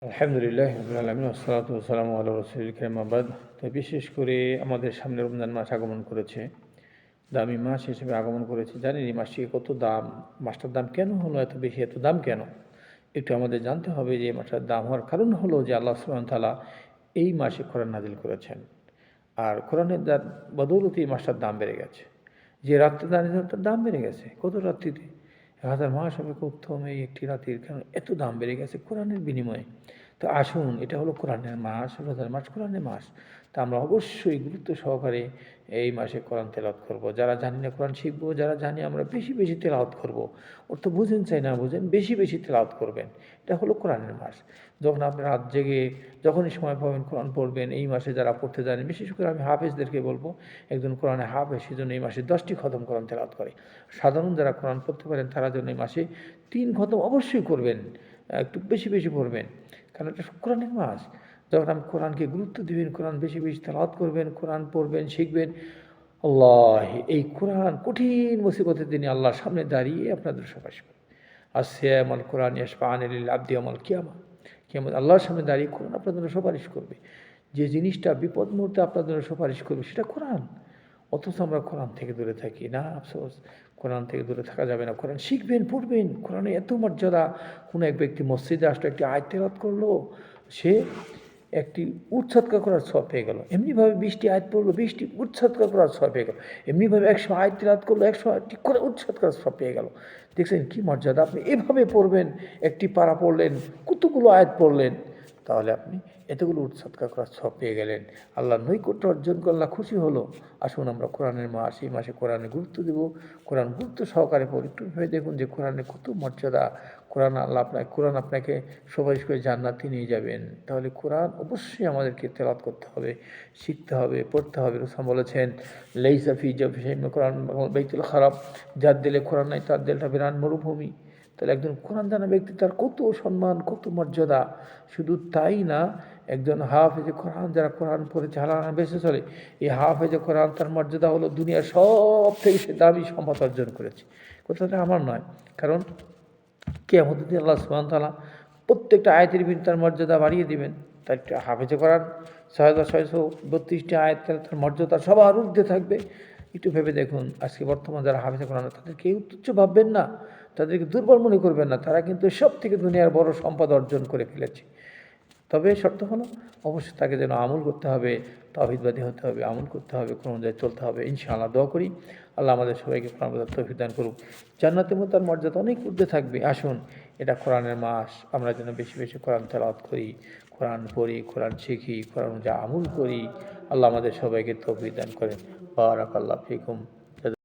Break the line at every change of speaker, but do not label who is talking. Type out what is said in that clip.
আলহামদুলিল্লাহ রাব্বিল আলামিন ওয়াসসালাতু ওয়াসসালামু আলা রাসূলিল কারীম আম্মা বাদ। তো বিশেষ করে আমাদের সামনে রমজান মাস আগমন করেছে। দামি মাস হিসেবে আগমন করেছে। জানেন এই মাসটির কত দাম? মাসটার দাম কেন হলো এত বেশি? এত দাম কেন? একটু আমাদের জানতে হবে যে এই মাসটার দাম হওয়ার কারণ হলো যে আল্লাহ সুবহানাহু ওয়া তাআলা এই মাসে কোরআন নাজিল করেছেন। আর কোরআনের বদৌলতে এই মাসটার দাম বেড়ে গেছে। যে রাত্রে দাঁড়িয়ে তার দাম বেড়ে গেছে। কত রাত্রিতে? ১,০০০ মাস অপেক্ষা উত্তম এই একটি রাতের কেন এত দাম বেড়ে গেছে কোরআনের বিনিময়ে। তো আসুন এটা হলো কোরআনের মাস, রোজার মাস কোরআনের মাস। তা আমরা অবশ্যই গুরুত্ব সহকারে এই মাসে কোরআন তেলাওয়াত করব। যারা জানি না কোরআন শিখব, যারা জানি আমরা বেশি, বেশি তেলাওয়াত করব। অর্থ বুঝেন চাই না বুঝেন, বেশি, বেশি তেলাওয়াত করবেন। এটা হলো কোরআনের মাস। যখন আপনি রাত জেগে যখনই সময় পাবেন কোরআন পড়বেন। এই মাসে যারা পড়তে জানেন, বিশেষ করে আমি হাফেজদেরকে বলব, একজন কোরআনে হাফেজ সেজন্য এই মাসে 10টি খতম কোরআন তেলাওয়াত করে। সাধারণ যারা কোরআন পড়তে পারেন তারা যেন এই মাসে 3 খতম অবশ্যই করবেন। একটু বেশি, বেশি পড়বেন। কারণ এটা কোরআনের মাস। যখন আপনি কোরআনকে গুরুত্ব দিবেন, কোরআন বেশি, বেশি তেলাওয়াত করবেন, কোরআন পড়বেন, শিখবেন। আল্লাহ এই কোরআন কঠিন মুসিবতের দিনে আল্লাহর সামনে দাঁড়িয়ে আপনাদের সুপারিশ করবে। আসিয়াম আল কোরআন ইয়াশফাআনি লিল আবদি ইয়াউমাল কিয়ামা। কিয়ামত আল্লাহর সামনে দাঁড়িয়ে কোরআন আপনার জন্য সুপারিশ করবে। যে জিনিসটা বিপদ মুহূর্তে আপনার জন্য সুপারিশ করবে সেটা কোরআন। অথচ আমরা কোরআন থেকে দূরে থাকি। না আফসোস, কোরআন থেকে দূরে থাকা যাবে না। কোরআন শিখবেন, পড়বেন। কোরআনের এত মর্যাদা। কোনো এক ব্যক্তি মসজিদে আসলো, একটি আয়াত তেলাওয়াত করলো, সে একটি উট সদকা করার সওয়াব পেয়ে গেল। এমনিভাবে 20টি আয়াত পড়লো, 20টি উট সদকা করার সওয়াব পেয়ে গেল। এমনিভাবে 100 আয়াত তেলাওয়াত করলো, 100টি করে উট সদকার সওয়াব পেয়ে গেল। দেখছেন কী মর্যাদা? আপনি এভাবে পড়বেন, একটি পারা পড়লেন, কতগুলো আয়াত পড়লেন, তাহলে আপনি এতগুলো উট সদকা করার সওয়াব পেয়ে গেলেন। আল্লাহর নৈকট্য অর্জন করে আল্লাহ খুশি হলো। আসুন আমরা কোরআনের মাস, এই মাসে কোরআনে গুরুত্ব দেব, কোরআন গুরুত্ব সহকারে পড়ি। একটু ভেবে দেখুন যে কোরআনের কত মর্যাদা। কোরআন আপনাকে সুপারিশ করে জান্নাতে নিয়ে যাবেন। তাহলে কোরআন অবশ্যই আমাদেরকে তেলাওয়াত করতে হবে, শিখতে হবে, পড়তে হবে। রাসূল বলেছেন, লাইসা ফি জাওফিহি কোরআন বাইতুল খারাপ। যার দিলে কোরআন নাই তার দিলটা বিরান মরুভূমি। তাহলে একজন কোরআন জানা ব্যক্তি, তার কত সম্মান, কত মর্যাদা। শুধু তাই না, একজন হাফেজে কোরআন যারা কোরআন পড়ে চালানা বেঁচে চলে, এই হাফেজে কোরআন তার মর্যাদা হলো দুনিয়ার সব থেকে সে দামি সম্পদ অর্জন করেছে। কথাটা আমার নয়, কারণ কিয়ামতের দিন আল্লাহ সুবহানাহু ওয়া তাআলা প্রত্যেকটা আয়াতের ভিতরে তার মর্যাদা বাড়িয়ে দিবেন। তার হাফেজে কোরআন ৬,৬৩২টি আয়াত তার মর্যাদা সবার ঊর্ধ্বে থাকবে। একটু ভেবে দেখুন, আজকে বর্তমান যারা হাফেজে কোরআন তাদেরকে তুচ্ছ ভাববেন না, তাদেরকে দুর্বল মনে করবেন না। তারা কিন্তু সব থেকে দুনিয়ার বড় সম্পদ অর্জন করে ফেলেছে। তবে শর্ত হলো অবশ্যই তাকে যেন আমল করতে হবে, তাওহীদবাদী হতে হবে, আমল করতে হবে, কোন অনুযায়ী চলতে হবে। ইনশাআল্লাহ দোয়া করি আল্লাহ আমাদের সবাইকে কোরআন বোঝার তৌফিক দান করুক। জান্নাতের মধ্যে তার মর্যাদা অনেক ঊর্ধ্বে থাকবে। আসুন এটা কোরআনের মাস, আমরা যেন বেশি, বেশি কোরআন তেলাওয়াত করি, কোরআন পড়ি, কোরআন শিখি, কোরআন অনুযায়ী আমল করি। আল্লাহ আমাদের সবাইকে তৌফিক দান করেন। বারাকাল্লাহু ফিকুম।